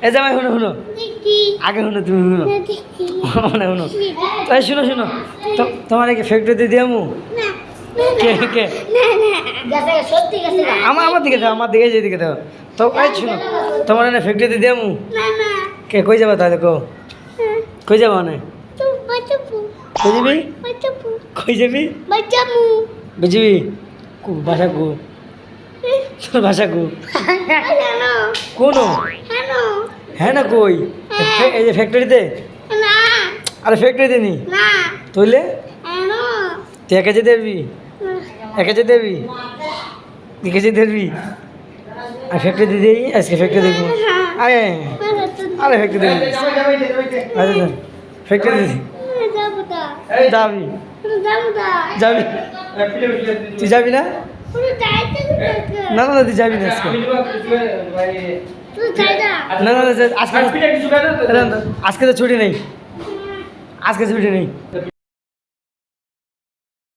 এ জামাই শুনো শুনো আগে শুনো তুমি শুনো মানে শুনো এই শুনো শুনো তোমার কি ফ্যাক্টরিতে দিয়ে মু কে কে আমার দিকে দাও আমার দিকে যেদিকে দাও তো এই শুনো তোমার না ফ্যাক্টরিতে দিয়ে মু কে কই যাবা তাহলে কো কই যাবা না কই যাবি কই যাবি বুঝবি কু ভাষা কু তোর ভাষা কু কোনো হ্যাঁ না কই এই যে ফ্যাক্টরিতে আরে ফ্যাক্টরিতে নি তুইলে তুই একা যেতে পারবি একা যেতে পারবি একা যেতে পারবি আর ফ্যাক্টরি দিই আজকে ফ্যাক্টরি দেখবো আরে আরে ফ্যাক্টরি দেখবি আচ্ছা ফ্যাক্টরি দিদি যাবি যাবি তুই যাবি না না না তুই যাবি না আজকে না না আজকে আজকে তো ছুটি নেই আজকে ছুটি নেই